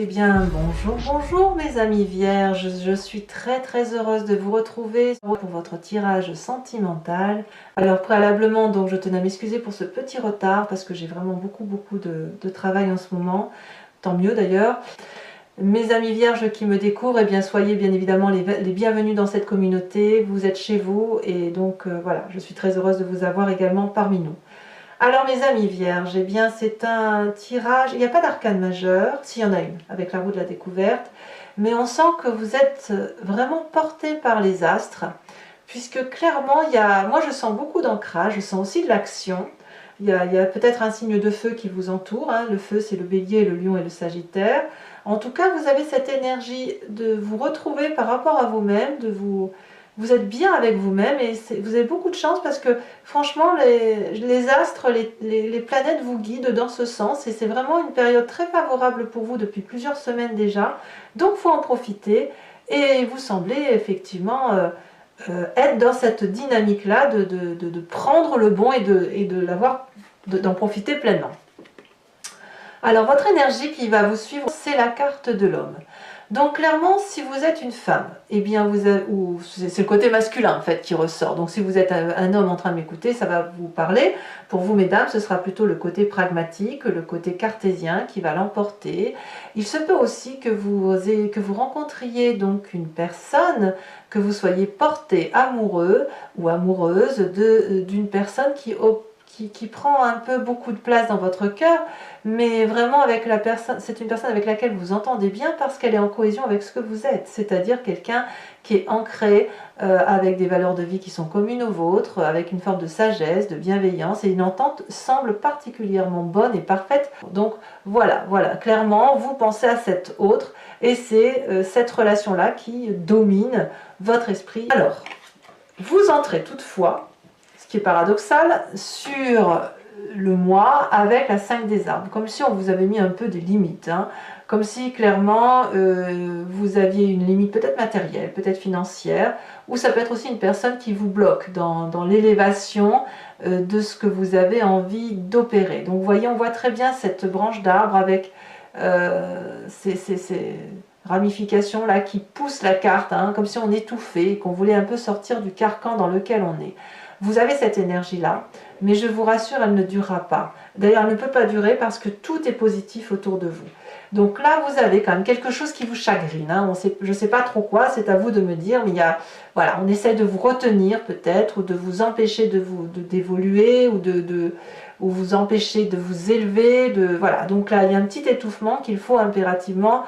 Eh bien, bonjour mes amis vierges, je suis très heureuse de vous retrouver pour votre tirage sentimental. Alors préalablement, donc je tenais à m'excuser pour ce petit retard parce que j'ai vraiment beaucoup de travail en ce moment, tant mieux d'ailleurs. Mes amis vierges qui me découvrent, eh bien soyez bien évidemment les bienvenus dans cette communauté, vous êtes chez vous et donc voilà, je suis très heureuse de vous avoir également parmi nous. Alors mes amis vierges, eh bien c'est un tirage, il n'y a pas d'arcane majeur, s'il y en a une, avec la roue de la découverte, mais on sent que vous êtes vraiment porté par les astres, puisque clairement, moi je sens beaucoup d'ancrage, je sens aussi de l'action, il y a peut-être un signe de feu qui vous entoure, hein. Le feu c'est le bélier, le lion et le sagittaire. En tout cas, vous avez cette énergie de vous retrouver par rapport à vous-même, vous êtes bien avec vous-même et vous avez beaucoup de chance parce que franchement les astres, les planètes vous guident dans ce sens et c'est vraiment une période très favorable pour vous depuis plusieurs semaines déjà, donc il faut en profiter et vous semblez effectivement être dans cette dynamique là de prendre le bon et d'en profiter pleinement. Alors votre énergie qui va vous suivre, c'est la carte de l'homme. Donc clairement, si vous êtes une femme, eh bien c'est le côté masculin en fait qui ressort. Donc si vous êtes un homme en train de m'écouter, ça va vous parler. Pour vous mesdames, ce sera plutôt le côté pragmatique, le côté cartésien qui va l'emporter. Il se peut aussi que vous rencontriez donc une personne, que vous soyez porté amoureux ou amoureuse d'une personne qui prend un peu beaucoup de place dans votre cœur, mais vraiment avec la personne, c'est une personne avec laquelle vous entendez bien parce qu'elle est en cohésion avec ce que vous êtes, c'est-à-dire quelqu'un qui est ancré avec des valeurs de vie qui sont communes aux vôtres, avec une forme de sagesse, de bienveillance, et une entente semble particulièrement bonne et parfaite. Donc voilà, clairement, vous pensez à cette autre, et c'est cette relation-là qui domine votre esprit. Alors, vous entrez toutefois, qui est paradoxal, sur le mois avec la 5 des arbres, comme si on vous avait mis un peu des limites, hein. Comme si clairement vous aviez une limite peut-être matérielle, peut-être financière, ou ça peut être aussi une personne qui vous bloque dans l'élévation de ce que vous avez envie d'opérer. Donc vous voyez, on voit très bien cette branche d'arbre avec ces ramifications là qui poussent la carte, hein, comme si on étouffait et qu'on voulait un peu sortir du carcan dans lequel on est. Vous avez cette énergie-là, mais je vous rassure, elle ne durera pas. D'ailleurs, elle ne peut pas durer parce que tout est positif autour de vous. Donc là, vous avez quand même quelque chose qui vous chagrine, hein. Je ne sais pas trop quoi, c'est à vous de me dire, mais voilà, on essaie de vous retenir peut-être, ou de vous empêcher d'évoluer, ou ou vous empêcher de vous élever. Voilà. Donc là, il y a un petit étouffement qu'il faut impérativement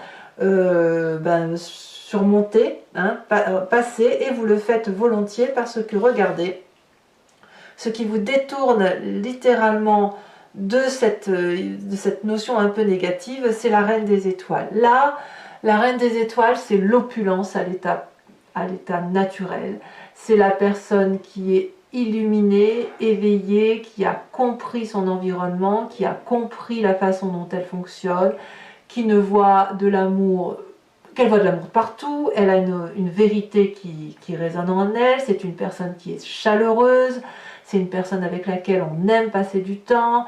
surmonter, hein, passer, et vous le faites volontiers parce que regardez, ce qui vous détourne littéralement de cette notion un peu négative, c'est la reine des étoiles. Là, la reine des étoiles, c'est l'opulence à l'état naturel. C'est la personne qui est illuminée, éveillée, qui a compris son environnement, qui a compris la façon dont elle fonctionne, qui ne voit de l'amour, qu'elle voit de l'amour partout, elle a une vérité qui résonne en elle, c'est une personne qui est chaleureuse, c'est une personne avec laquelle on aime passer du temps.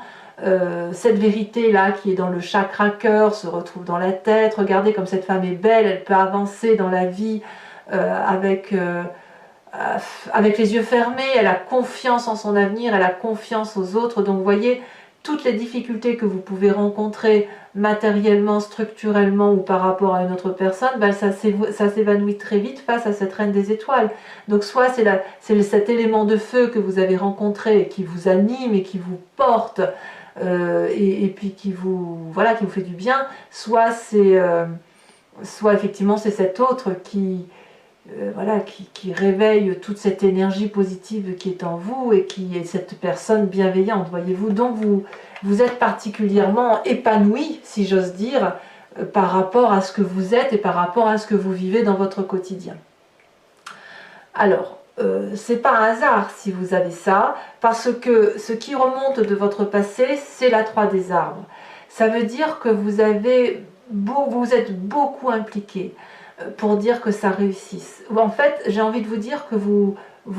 Cette vérité-là qui est dans le chakra cœur se retrouve dans la tête. Regardez comme cette femme est belle, elle peut avancer dans la vie avec les yeux fermés, elle a confiance en son avenir, elle a confiance aux autres. Donc vous voyez, toutes les difficultés que vous pouvez rencontrer matériellement, structurellement ou par rapport à une autre personne, ça s'évanouit très vite face à cette reine des étoiles. Donc soit c'est cet élément de feu que vous avez rencontré, qui vous anime et qui vous porte, et puis qui vous fait du bien, soit effectivement c'est cet autre qui réveille toute cette énergie positive qui est en vous et qui est cette personne bienveillante, voyez-vous. Donc vous êtes particulièrement épanoui, si j'ose dire, par rapport à ce que vous êtes et par rapport à ce que vous vivez dans votre quotidien. Alors, c'est pas un hasard si vous avez ça, parce que ce qui remonte de votre passé, c'est la 3 des arbres. Ça veut dire que vous êtes beaucoup impliqué pour dire que ça réussisse. En fait, j'ai envie de vous dire que vous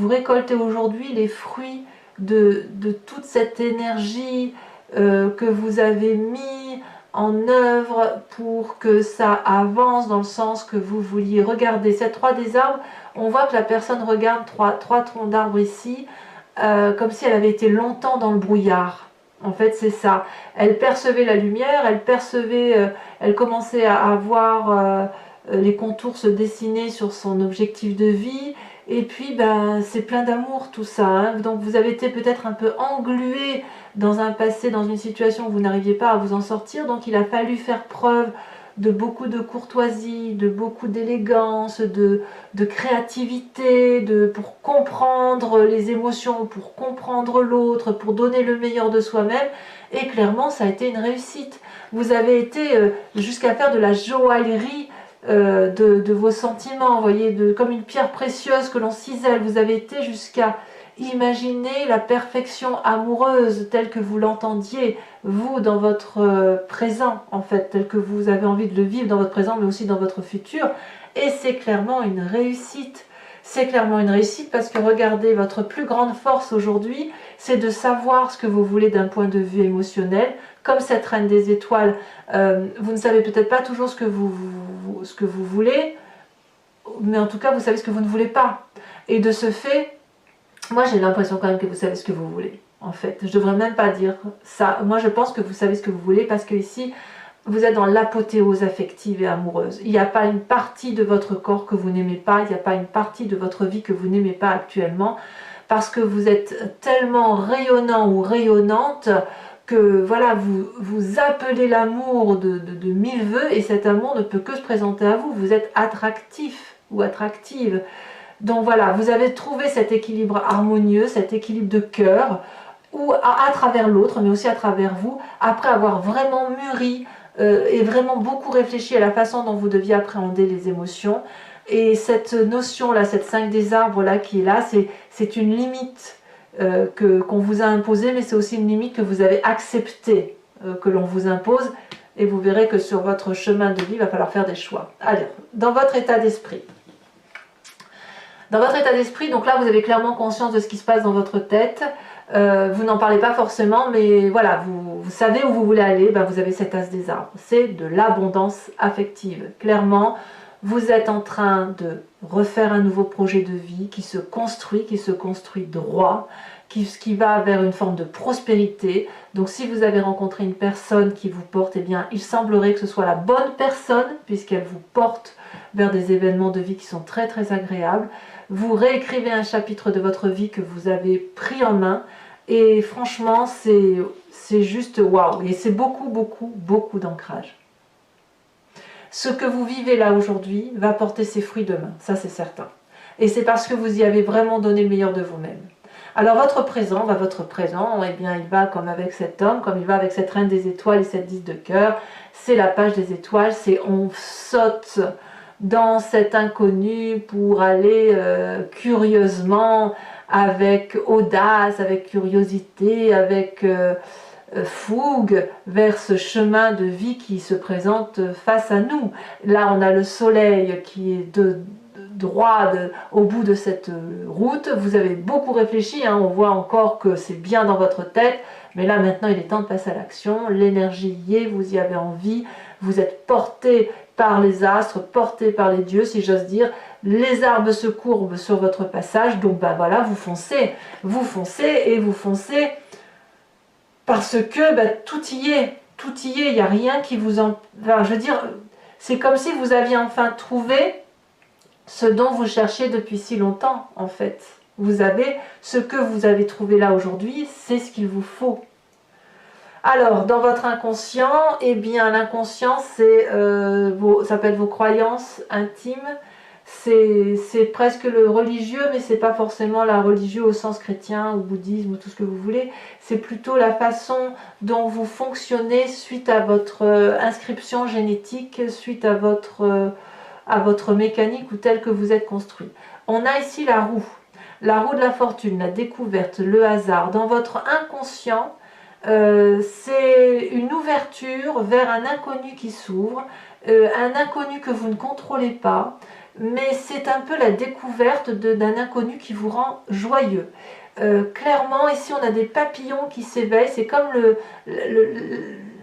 récoltez aujourd'hui les fruits de toute cette énergie que vous avez mis en œuvre pour que ça avance dans le sens que vous vouliez. Regardez, cette 3 des arbres, on voit que la personne regarde trois troncs d'arbres ici, comme si elle avait été longtemps dans le brouillard. En fait, c'est ça. Elle percevait la lumière, elle percevait, elle commençait à voir les contours se dessiner sur son objectif de vie. Et puis, ben, c'est plein d'amour tout ça. Hein. Donc, vous avez été peut-être un peu englué dans un passé, dans une situation où vous n'arriviez pas à vous en sortir. Donc, il a fallu faire preuve de beaucoup de courtoisie, de beaucoup d'élégance, de créativité, pour comprendre les émotions, pour comprendre l'autre, pour donner le meilleur de soi-même. Et clairement, ça a été une réussite. Vous avez été jusqu'à faire de la joaillerie de vos sentiments, vous voyez, comme une pierre précieuse que l'on cisèle. Vous avez été jusqu'à imaginer la perfection amoureuse telle que vous l'entendiez, vous, dans votre présent, en fait, tel que vous avez envie de le vivre dans votre présent, mais aussi dans votre futur. Et c'est clairement une réussite. C'est clairement une réussite parce que regardez, votre plus grande force aujourd'hui, c'est de savoir ce que vous voulez d'un point de vue émotionnel. Comme cette reine des étoiles, vous ne savez peut-être pas toujours ce que vous voulez, mais en tout cas, vous savez ce que vous ne voulez pas. Et de ce fait, moi j'ai l'impression quand même que vous savez ce que vous voulez. En fait, je devrais même pas dire ça. Moi, je pense que vous savez ce que vous voulez parce que ici, vous êtes dans l'apothéose affective et amoureuse. Il n'y a pas une partie de votre corps que vous n'aimez pas, il n'y a pas une partie de votre vie que vous n'aimez pas actuellement, parce que vous êtes tellement rayonnant ou rayonnante que voilà, vous appelez l'amour de mille vœux et cet amour ne peut que se présenter à vous. Vous êtes attractif ou attractive. Donc voilà, vous avez trouvé cet équilibre harmonieux, cet équilibre de cœur, ou à travers l'autre, mais aussi à travers vous, après avoir vraiment mûri et vraiment beaucoup réfléchi à la façon dont vous deviez appréhender les émotions. Et cette notion-là, cette 5 des arbres-là qui est là, c'est une limite qu'on vous a imposée, mais c'est aussi une limite que vous avez acceptée, que l'on vous impose. Et vous verrez que sur votre chemin de vie, il va falloir faire des choix. Alors, dans votre état d'esprit. Dans votre état d'esprit, donc là, vous avez clairement conscience de ce qui se passe dans votre tête. Vous n'en parlez pas forcément, mais voilà, vous savez où vous voulez aller, ben vous avez cet as des arbres. C'est de l'abondance affective. Clairement, vous êtes en train de refaire un nouveau projet de vie qui se construit droit, qui va vers une forme de prospérité. Donc si vous avez rencontré une personne qui vous porte, eh bien, il semblerait que ce soit la bonne personne, puisqu'elle vous porte vers des événements de vie qui sont très très agréables. Vous réécrivez un chapitre de votre vie que vous avez pris en main, et franchement, c'est juste waouh, et c'est beaucoup d'ancrage. Ce que vous vivez là aujourd'hui va porter ses fruits demain, ça c'est certain. Et c'est parce que vous y avez vraiment donné le meilleur de vous-même. Alors votre présent, eh bien, il va comme avec cet homme, comme il va avec cette reine des étoiles et cette 10 de cœur. C'est la page des étoiles, c'est on saute dans cet inconnu pour aller curieusement, avec audace, avec curiosité, avec fougue vers ce chemin de vie qui se présente face à nous. Là, on a le soleil qui est droit au bout de cette route. Vous avez beaucoup réfléchi, hein, on voit encore que c'est bien dans votre tête, mais là maintenant il est temps de passer à l'action. L'énergie y est, vous y avez envie, vous êtes porté par les astres, porté par les dieux, si j'ose dire. Les arbres se courbent sur votre passage, donc ben voilà, vous foncez et vous foncez parce que ben, tout y est, il n'y a rien qui vous en... Enfin, je veux dire, c'est comme si vous aviez enfin trouvé ce dont vous cherchez depuis si longtemps, en fait. Vous avez ce que vous avez trouvé là aujourd'hui, c'est ce qu'il vous faut. Alors, dans votre inconscient, eh bien, l'inconscient, c'est ça peut être vos croyances intimes, c'est presque le religieux, mais c'est pas forcément la religieux au sens chrétien ou bouddhisme ou tout ce que vous voulez. C'est plutôt la façon dont vous fonctionnez suite à votre inscription génétique, suite à votre mécanique ou telle que vous êtes construit. On a ici la roue de la fortune, la découverte, le hasard. Dans votre inconscient, c'est une ouverture vers un inconnu qui s'ouvre, un inconnu que vous ne contrôlez pas, mais c'est un peu la découverte d'un inconnu qui vous rend joyeux. Clairement, ici on a des papillons qui s'éveillent, c'est comme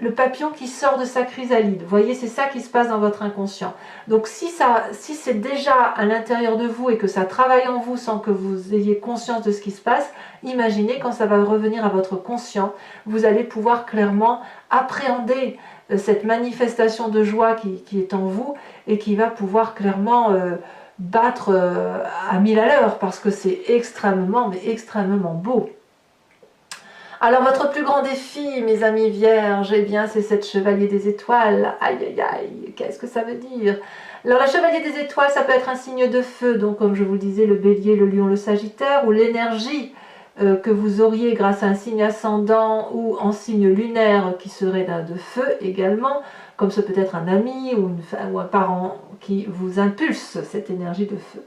le papillon qui sort de sa chrysalide. Vous voyez, c'est ça qui se passe dans votre inconscient. Donc si c'est déjà à l'intérieur de vous et que ça travaille en vous sans que vous ayez conscience de ce qui se passe, imaginez quand ça va revenir à votre conscient, vous allez pouvoir clairement appréhender cette manifestation de joie qui est en vous et qui va pouvoir clairement battre à 1000 à l'heure parce que c'est extrêmement, mais extrêmement beau. Alors votre plus grand défi, mes amis vierges, eh bien c'est cette chevalier des étoiles. Aïe aïe aïe, qu'est-ce que ça veut dire? Alors la chevalier des étoiles, ça peut être un signe de feu, donc comme je vous le disais, le bélier, le lion, le sagittaire, ou l'énergie que vous auriez grâce à un signe ascendant ou en signe lunaire qui serait de feu également, comme ce peut être un ami ou un parent qui vous impulse cette énergie de feu.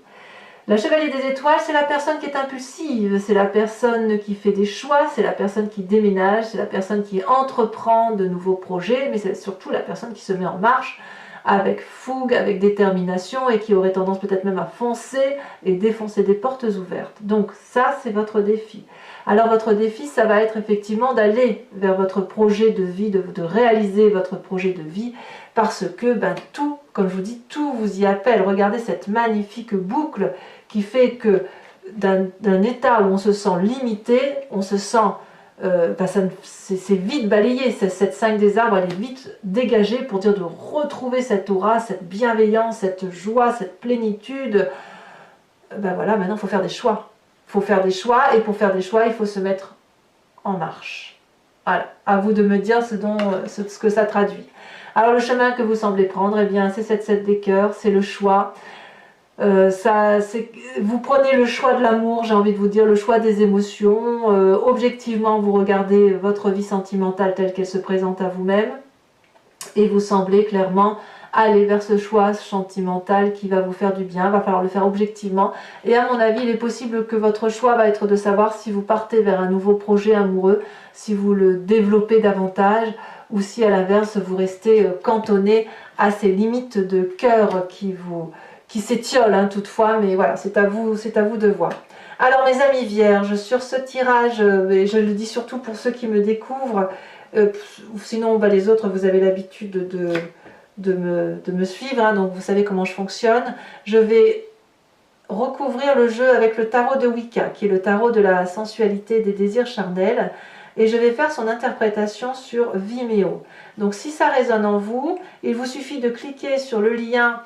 La chevalier des étoiles, c'est la personne qui est impulsive, c'est la personne qui fait des choix, c'est la personne qui déménage, c'est la personne qui entreprend de nouveaux projets, mais c'est surtout la personne qui se met en marche avec fougue, avec détermination et qui aurait tendance peut-être même à foncer et défoncer des portes ouvertes. Donc ça, c'est votre défi. Alors votre défi, ça va être effectivement d'aller vers votre projet de vie, de réaliser votre projet de vie, parce que tout, comme je vous dis, tout vous y appelle. Regardez cette magnifique boucle qui fait que d'un état où on se sent limité, on se sent, c'est vite balayé, cette 5 des arbres, elle est vite dégagée pour dire de retrouver cette aura, cette bienveillance, cette joie, cette plénitude. Voilà, maintenant il faut faire des choix. Il faut faire des choix, et pour faire des choix, il faut se mettre en marche. Voilà, à vous de me dire ce que ça traduit. Alors le chemin que vous semblez prendre, eh bien c'est cette 7 des cœurs, c'est le choix. Vous prenez le choix de l'amour, j'ai envie de vous dire, le choix des émotions. Objectivement, vous regardez votre vie sentimentale telle qu'elle se présente à vous-même et vous semblez clairement aller vers ce choix sentimental qui va vous faire du bien. Il va falloir le faire objectivement. Et à mon avis, il est possible que votre choix va être de savoir si vous partez vers un nouveau projet amoureux, si vous le développez davantage, ou si à l'inverse, vous restez cantonné à ces limites de cœur qui s'étiolent toutefois. Mais voilà, c'est à vous de voir. Alors mes amis vierges, sur ce tirage, et je le dis surtout pour ceux qui me découvrent, sinon les autres, vous avez l'habitude de me suivre, donc vous savez comment je fonctionne. Je vais recouvrir le jeu avec le tarot de Wicca, qui est le tarot de la sensualité, des désirs charnels, et je vais faire son interprétation sur Vimeo. Donc si ça résonne en vous, il vous suffit de cliquer sur le lien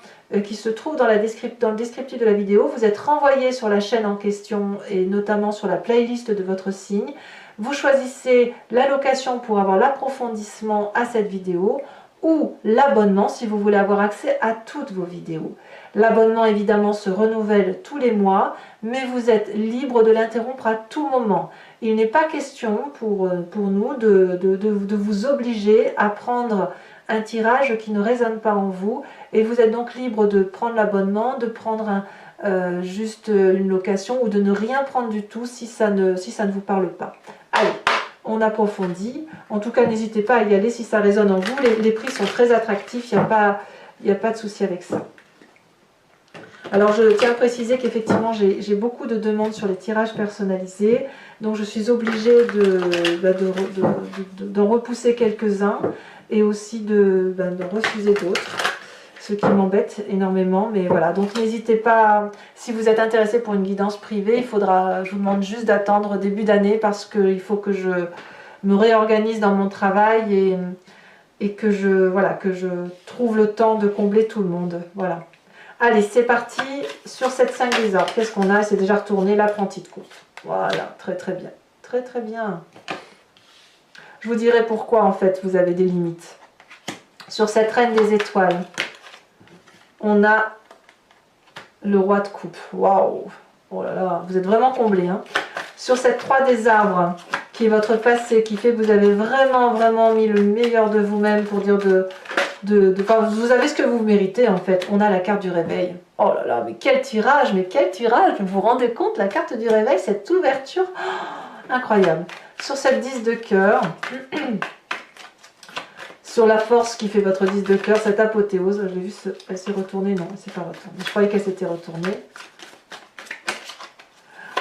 qui se trouve dans le descriptif de la vidéo. Vous êtes renvoyé sur la chaîne en question et notamment sur la playlist de votre signe. Vous choisissez l'allocation pour avoir l'approfondissement à cette vidéo, ou l'abonnement si vous voulez avoir accès à toutes vos vidéos. L'abonnement évidemment se renouvelle tous les mois, mais vous êtes libre de l'interrompre à tout moment. Il n'est pas question pour nous de vous obliger à prendre un tirage qui ne résonne pas en vous, et vous êtes donc libre de prendre l'abonnement, de prendre juste une location, ou de ne rien prendre du tout si ça ne vous parle pas. Allez, on approfondit. En tout cas, n'hésitez pas à y aller si ça résonne en vous. Les prix sont très attractifs, il n'y a pas de souci avec ça. Alors, je tiens à préciser qu'effectivement, j'ai beaucoup de demandes sur les tirages personnalisés. Donc, je suis obligée d'en repousser quelques-uns et aussi de refuser d'autres. Ce qui m'embête énormément, mais voilà, donc n'hésitez pas, si vous êtes intéressé pour une guidance privée, je vous demande juste d'attendre début d'année parce qu'il faut que je me réorganise dans mon travail et que je trouve le temps de combler tout le monde. Voilà. Allez, c'est parti sur cette 5 des arbres. Qu'est-ce qu'on a? C'est déjà retourné l'apprenti de course. Voilà, très très bien. Très très bien. Je vous dirai pourquoi en fait vous avez des limites. Sur cette reine des étoiles, on a le roi de coupe. Waouh! Oh là là, vous êtes vraiment comblés. Sur cette 3 des arbres, qui est votre passé, qui fait que vous avez vraiment mis le meilleur de vous-même pour dire vous avez ce que vous méritez en fait. On a la carte du réveil. Oh là là, mais quel tirage, vous vous rendez compte, la carte du réveil, cette ouverture, incroyable. Sur cette 10 de cœur, sur la force qui fait votre 10 de cœur, cette apothéose, je l'ai vu, elle s'est retournée, non, elle s'est pas retournée. Je croyais qu'elle s'était retournée.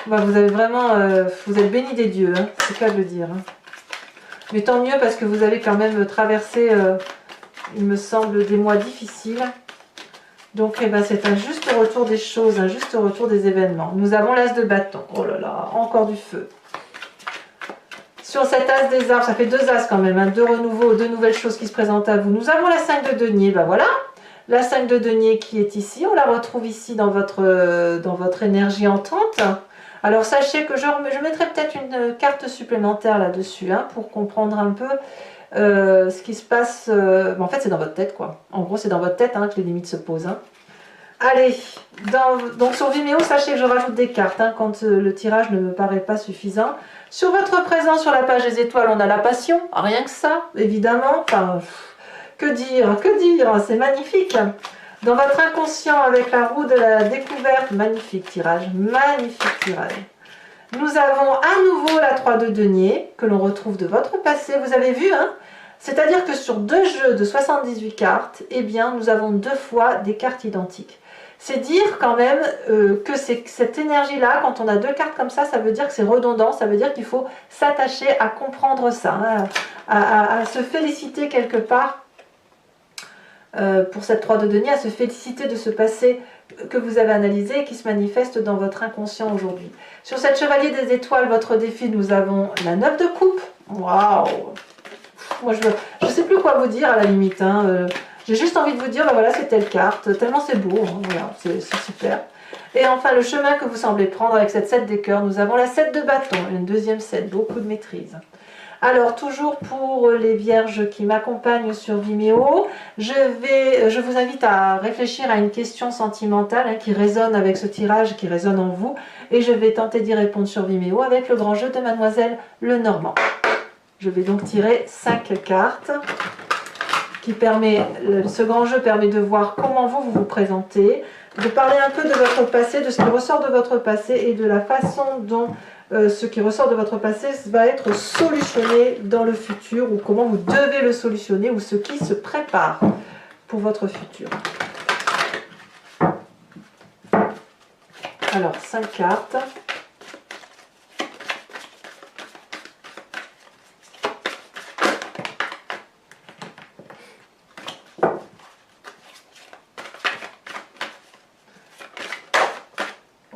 Vous avez vraiment, vous êtes béni des dieux, c'est le cas de le dire. Mais tant mieux parce que vous avez quand même traversé, il me semble, des mois difficiles. Donc eh ben, c'est un juste retour des choses, un juste retour des événements. Nous avons l'as de bâton. Oh là là, encore du feu. Sur cet as des arbres, ça fait 2 as quand même, hein, 2 renouveaux, 2 nouvelles choses qui se présentent à vous. Nous avons la 5 de denier, ben voilà. La 5 de denier qui est ici, on la retrouve ici dans votre énergie entrante. Alors sachez que je mettrai peut-être une carte supplémentaire là-dessus, hein, pour comprendre un peu ce qui se passe. En fait c'est dans votre tête quoi. En gros c'est dans votre tête, hein, que les limites se posent. Hein. Allez, donc sur Vimeo, sachez que je rajoute des cartes hein, quand le tirage ne me paraît pas suffisant. Sur votre présent, sur la page des étoiles, on a la passion, rien que ça, évidemment. Enfin, que dire, c'est magnifique. Dans votre inconscient, avec la roue de la découverte, magnifique tirage, magnifique tirage. Nous avons à nouveau la 3 de denier, que l'on retrouve de votre passé, vous avez vu, hein? C'est-à-dire que sur 2 jeux de 78 cartes, eh bien, nous avons 2 fois des cartes identiques. C'est dire quand même que cette énergie-là, quand on a 2 cartes comme ça veut dire que c'est redondant, ça veut dire qu'il faut s'attacher à comprendre ça, hein, à se féliciter quelque part pour cette 3 de denier, à se féliciter de ce passé que vous avez analysé et qui se manifeste dans votre inconscient aujourd'hui. Sur cette chevalier des étoiles, votre défi, nous avons la 9 de coupe. Waouh! Moi, je ne sais plus quoi vous dire à la limite, hein. J'ai juste envie de vous dire, ben voilà, c'est telle carte, tellement c'est beau, hein, voilà, c'est super. Et enfin, le chemin que vous semblez prendre avec cette 7 des cœurs, nous avons la 7 de bâton, une deuxième 7, beaucoup de maîtrise. Alors, toujours pour les vierges qui m'accompagnent sur Vimeo, je vous invite à réfléchir à une question sentimentale hein, qui résonne avec ce tirage, qui résonne en vous, et je vais tenter d'y répondre sur Vimeo avec le grand jeu de Mademoiselle Lenormand. Je vais donc tirer 5 cartes. Ce grand jeu permet de voir comment vous vous présentez, de parler un peu de votre passé, de ce qui ressort de votre passé et de la façon dont ce qui ressort de votre passé va être solutionné dans le futur ou comment vous devez le solutionner ou ce qui se prépare pour votre futur. Alors, 5 cartes.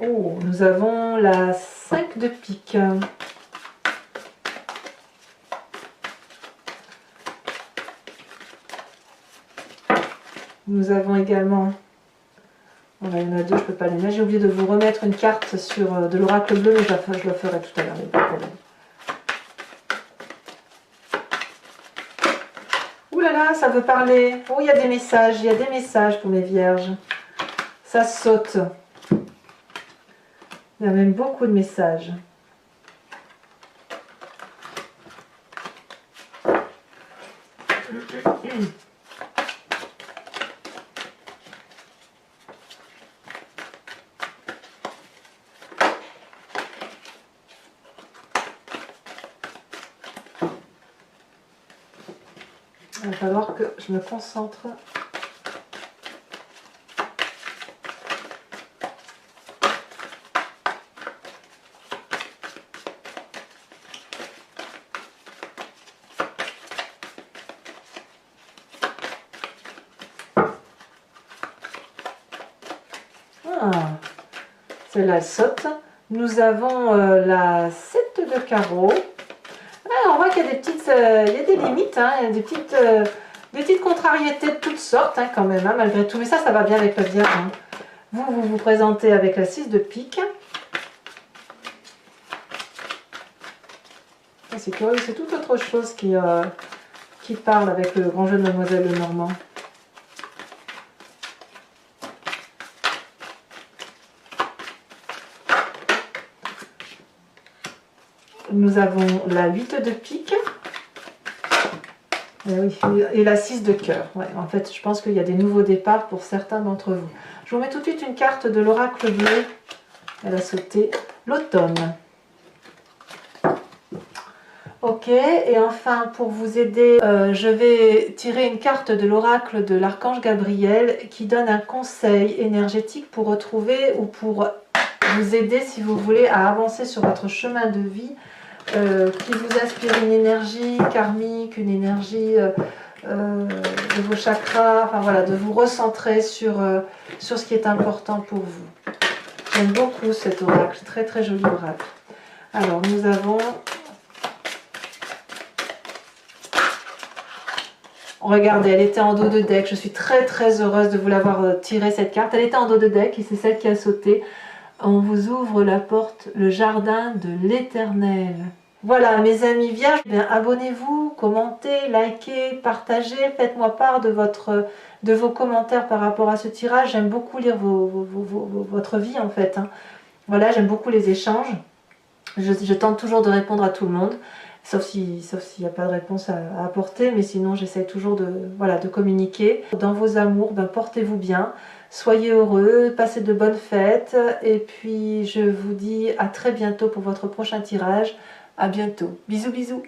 Oh, nous avons la 5 de pique. Nous avons également, il y en a 2, je ne peux pas les mettre. J'ai oublié de vous remettre une carte sur de l'oracle bleu, mais je le ferai tout à l'heure, il n'y a pas de problème. Ouh là là, ça veut parler. Oh, il y a des messages pour mes vierges. Ça saute. Il y a même beaucoup de messages. Il va falloir que je me concentre. Celle-là, elle saute. Nous avons la 7 de carreau. Ah, on voit qu'il y a des petites, il y a des limites, hein, il y a des petites contrariétés de toutes sortes, hein, quand même, hein, malgré tout. Mais ça va bien avec la Vierge. Hein. Vous vous présentez avec la 6 de pique. C'est curieux, c'est toute autre chose qui parle avec le grand jeu de Mademoiselle Lenormand. Nous avons la 8 de pique. Et, oui, et la 6 de cœur. Ouais, en fait, je pense qu'il y a des nouveaux départs pour certains d'entre vous. Je vous mets tout de suite une carte de l'oracle bleu. Elle a sauté. L'automne. Ok, et enfin, pour vous aider, je vais tirer une carte de l'oracle de l'archange Gabriel qui donne un conseil énergétique pour retrouver ou pour vous aider, si vous voulez, à avancer sur votre chemin de vie qui vous inspire une énergie karmique, une énergie de vos chakras, enfin voilà, de vous recentrer sur ce qui est important pour vous. J'aime beaucoup cet oracle, très très joli oracle. Alors nous avons... Regardez, elle était en dos de deck. Je suis très très heureuse de vous l'avoir tiré cette carte. Elle était en dos de deck et c'est celle qui a sauté. On vous ouvre la porte, le jardin de l'Éternel. Voilà mes amis vierges, abonnez-vous, commentez, likez, partagez, faites-moi part de vos commentaires par rapport à ce tirage. J'aime beaucoup lire votre vie en fait. Hein. Voilà, j'aime beaucoup les échanges. Je tente toujours de répondre à tout le monde, sauf s'il n'y a pas de réponse à apporter, mais sinon j'essaie toujours de communiquer. Dans vos amours, portez-vous bien, soyez heureux, passez de bonnes fêtes, et puis je vous dis à très bientôt pour votre prochain tirage. À bientôt. Bisous bisous.